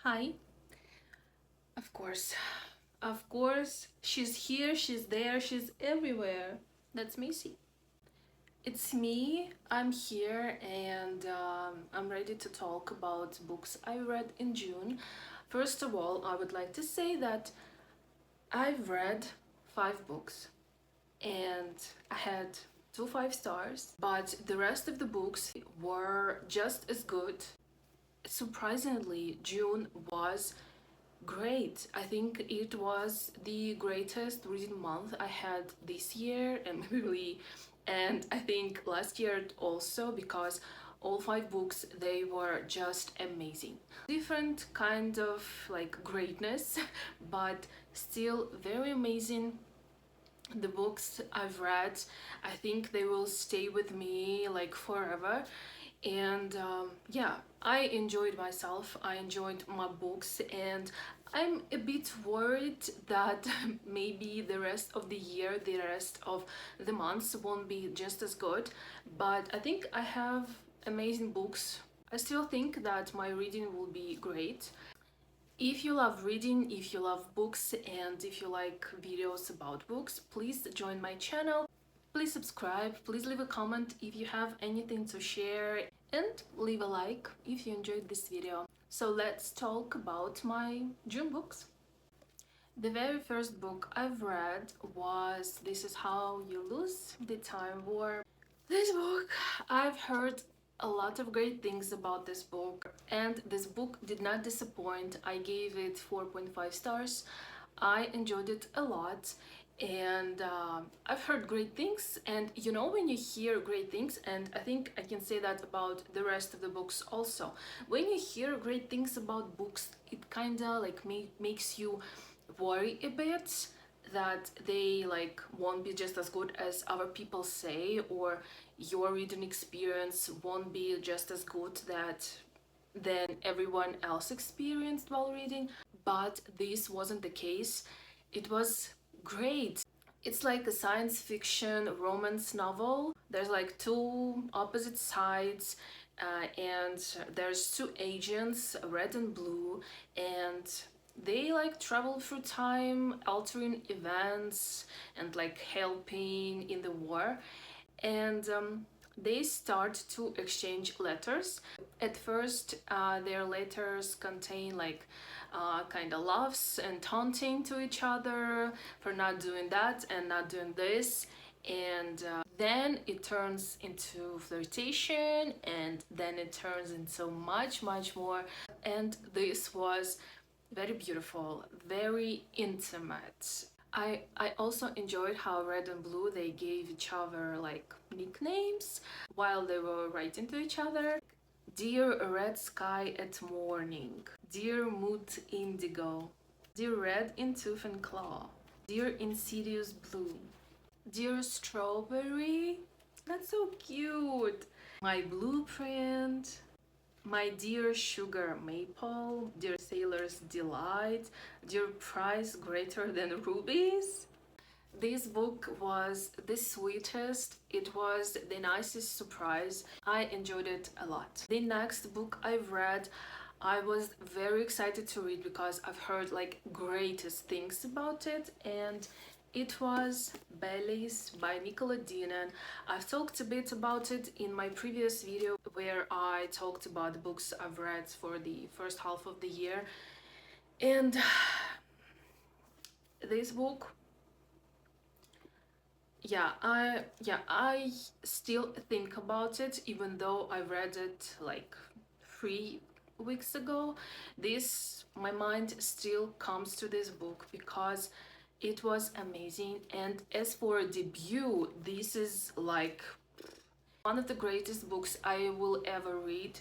Hi. Of course. Of course. She's here, she's there, she's everywhere. That's Macy. It's me. I'm here and I'm ready to talk about books I read in June. First of all, I would like to say that I've read 5 books and I had 2 5 stars, but the rest of the books were just as good. Surprisingly, June was great. I think it was the greatest reading month I had this year and maybe and I think last year also, because all 5 books, they were just amazing. Different kind of like greatness, but still very amazing. The books I've read, I think they will stay with me like forever. And yeah, I enjoyed myself, I enjoyed my books, and I'm a bit worried that maybe the rest of the year, the rest of the months won't be just as good, but I think I have amazing books. I still think that my reading will be great. If you love reading, if you love books, and if you like videos about books, please join my channel. Please subscribe, please leave a comment if you have anything to share, and leave a like if you enjoyed this video. So let's talk about my June books. The very first book I've read was This Is How You Lose the Time War. This book, I've heard a lot of great things about this book, and this book did not disappoint. I gave it 4.5 stars. I enjoyed it a lot, and I've heard great things. And you know, when you hear great things, and I think I can say that about the rest of the books also, when you hear great things about books, it kind of like makes you worry a bit that they like won't be just as good as other people say, or your reading experience won't be just as good that than everyone else experienced while reading. But this wasn't the case. It was great. It's like a science fiction romance novel. There's like two opposite sides, and there's two agents, red and blue, and they like travel through time, altering events and like helping in the war. And they start to exchange letters. At first, their letters contain like kind of loves and taunting to each other for not doing that and not doing this. And then it turns into flirtation, and then it turns into much more. And this was very beautiful, very intimate. I also enjoyed how red and blue, they gave each other like nicknames while they were writing to each other. Dear red sky at morning, dear mood indigo, dear red in tooth and claw, dear insidious blue, dear strawberry, that's so cute, my blueprint, my dear sugar maple, dear sailor's delight, dear prize greater than rubies. This book was the sweetest, it was the nicest surprise. I enjoyed it a lot. The next book I've read, I was very excited to read because I've heard like greatest things about it, and it was Bellies by Nicola Dinan. I've talked a bit about it in my previous video where I talked about the books I've read for the first half of the year. And this book, I still think about it even though I read it like 3 weeks ago. This, my mind still comes to this book because it was amazing. And as for a debut, this is like one of the greatest books I will ever read.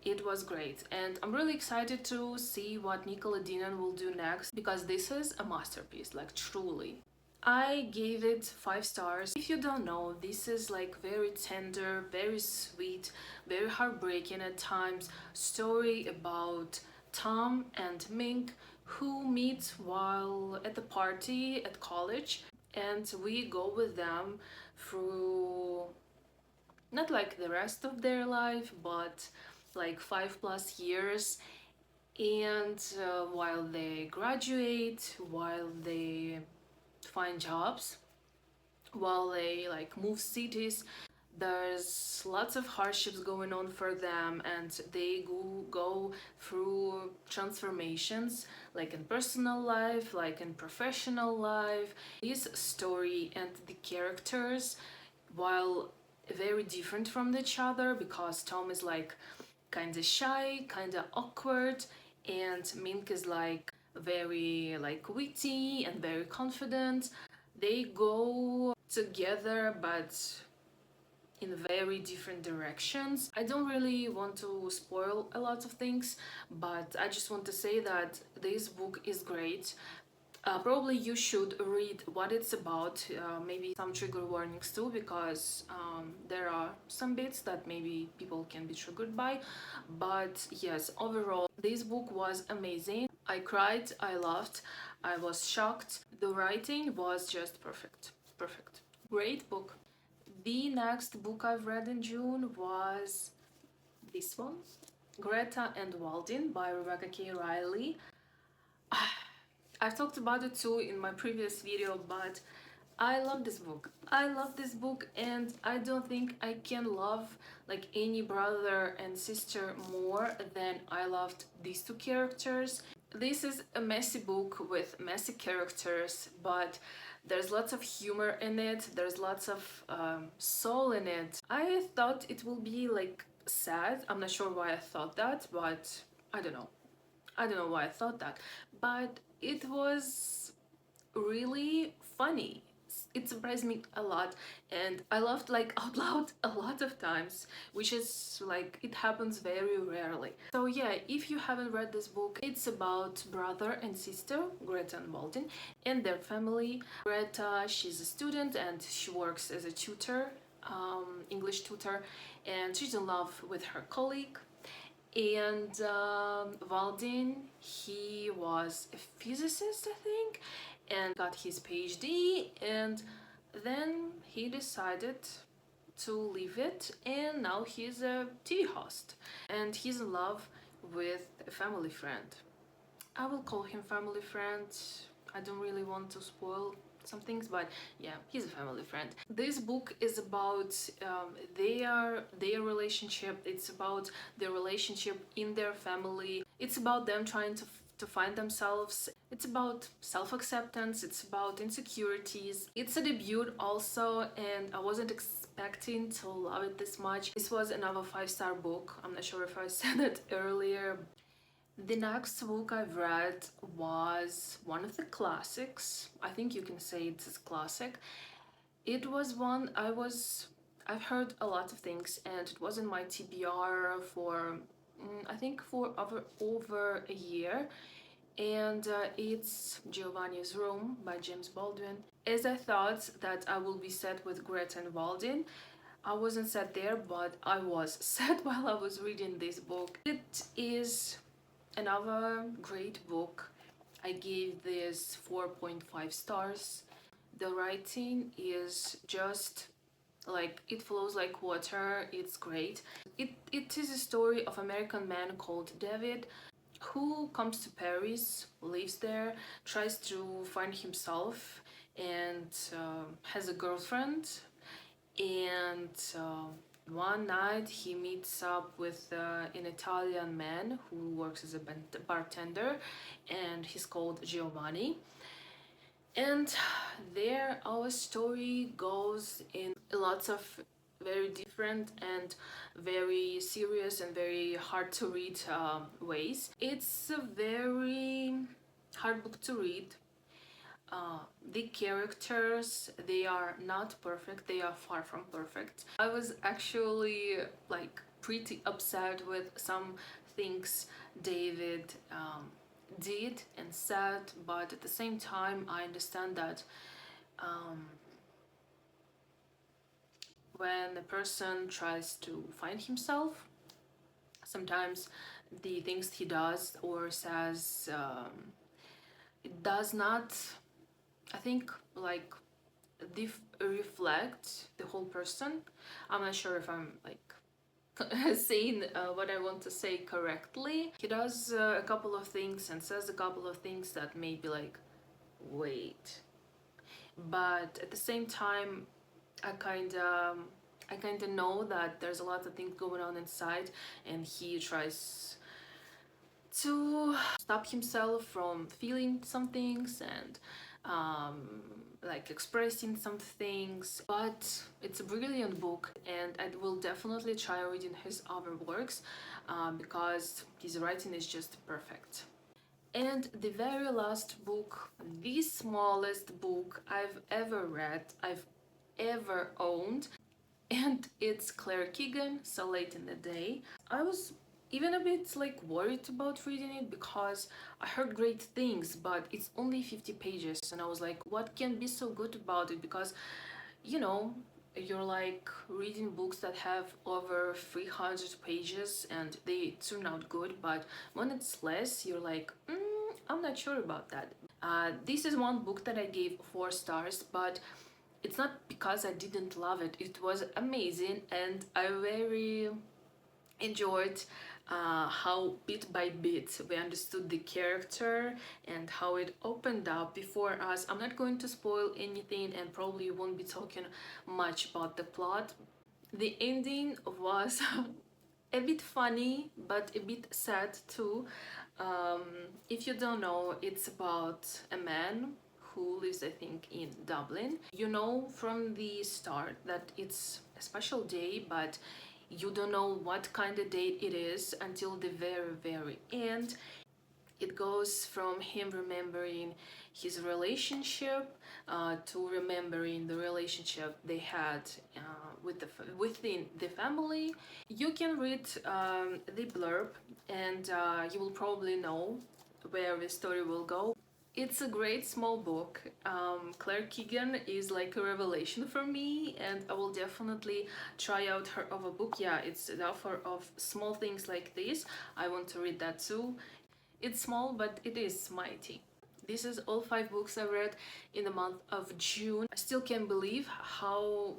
It was great, and I'm really excited to see what Nicola Dinan will do next, because this is a masterpiece, like truly. I gave it 5 stars. If you don't know, this is like very tender, very sweet, very heartbreaking at times story about Tom and Mink, who meet while at the party at college, and we go with them through not like the rest of their life, but like 5+ years. And while they graduate, while they find jobs, while they like move cities, there's lots of hardships going on for them, and they go through transformations, like in personal life, like in professional life. This story and the characters, while very different from each other, because Tom is like kind of shy, kind of awkward, and Mink is like very like witty and very confident. They go together, but in very different directions. I don't really want to spoil a lot of things, but I just want to say that this book is great. Probably you should read what it's about, maybe some trigger warnings too, because there are some bits that maybe people can be triggered by. But yes, overall, this book was amazing. I cried, I laughed, I was shocked. The writing was just perfect. Perfect. Great book. The next book I've read in June was this one, Greta and Valdin by Rebecca K. Reilly. I've talked about it too in my previous video, but I love this book. I love this book, and I don't think I can love like any brother and sister more than I loved these two characters. This is a messy book with messy characters, but there's lots of humor in it, there's lots of soul in it. I thought it will be like sad. I'm not sure why I thought that, but I don't know. I don't know why I thought that, but it was really funny. It surprised me a lot, and I laughed like out loud a lot of times, which is like it happens very rarely. So yeah, if you haven't read this book, it's about brother and sister, Greta and Baldwin, and their family. Greta, she's a student and she works as a tutor, English tutor, and she's in love with her colleague. And Valdin, he was a physicist, I think, and got his PhD, and then he decided to leave it, and now he's a TV host, and he's in love with a family friend. I will call him family friend. I don't really want to spoil some things, but yeah, he's a family friend. This book is about their relationship. It's about their relationship in their family. It's about them trying to find themselves. It's about self-acceptance. It's about insecurities. It's a debut also, and I wasn't expecting to love it this much. This was another 5-star book. I'm not sure if I said it earlier. The next book I've read was one of the classics. I think you can say it's a classic. It was one I've heard a lot of things, and it was in my TBR for I think for over a year, and it's Giovanni's Room by James Baldwin. As I thought that I will be set with Greta and Valdin, I wasn't set there, but I was set while I was reading this book. It is another great book. I gave this 4.5 stars. The writing is just like it flows like water. It's great. It is a story of American man called David who comes to Paris, lives there, tries to find himself, and has a girlfriend. And one night he meets up with an Italian man who works as a bartender, and he's called Giovanni. And there our story goes in lots of very different and very serious and very hard to read ways. It's a very hard book to read. The characters, they are not perfect, they are far from perfect. I was actually like pretty upset with some things David did and said, but at the same time I understand that when a person tries to find himself, sometimes the things he does or says, it does not, I think, like reflect the whole person. I'm not sure if I'm like saying what I want to say correctly. He does a couple of things and says a couple of things that may be like, wait. But at the same time, I kind of know that there's a lot of things going on inside, and he tries to stop himself from feeling some things and like expressing some things. But it's a brilliant book, and I will definitely try reading his other works because his writing is just perfect. And the very last book, the smallest book I've ever read, I've ever owned, and it's Claire Keegan, So Late in the Day. I was even a bit like worried about reading it because I heard great things, but it's only 50 pages, and I was like, what can be so good about it? Because, you know, you're like reading books that have over 300 pages and they turn out good, but when it's less, you're like, I'm not sure about that. This is one book that I gave 4 stars, but it's not because I didn't love it. It was amazing, and I very enjoyed how bit by bit we understood the character and how it opened up before us. I'm not going to spoil anything, and probably won't be talking much about the plot. The ending was a bit funny, but a bit sad too. If you don't know, it's about a man who lives, I think, in Dublin. You know from the start that it's a special day, but you don't know what kind of date it is until the very, very end. It goes from him remembering his relationship to remembering the relationship they had within the family. You can read the blurb, and you will probably know where the story will go. It's a great small book. Claire Keegan is like a revelation for me, and I will definitely try out her other book. Yeah, it's the author of Small Things Like This. I want to read that too. It's small, but it is mighty. This is all 5 books I read in the month of June. I still can't believe how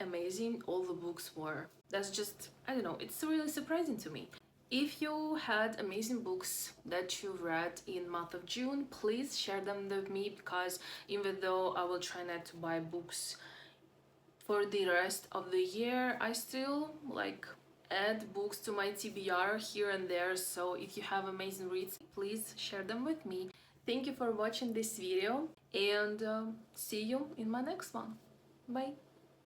amazing all the books were. That's just, I don't know, it's really surprising to me. If you had amazing books that you read in month of June, please share them with me, because even though I will try not to buy books for the rest of the year, I still like add books to my TBR here and there. So if you have amazing reads, please share them with me. Thank you for watching this video, and see you in my next one. Bye.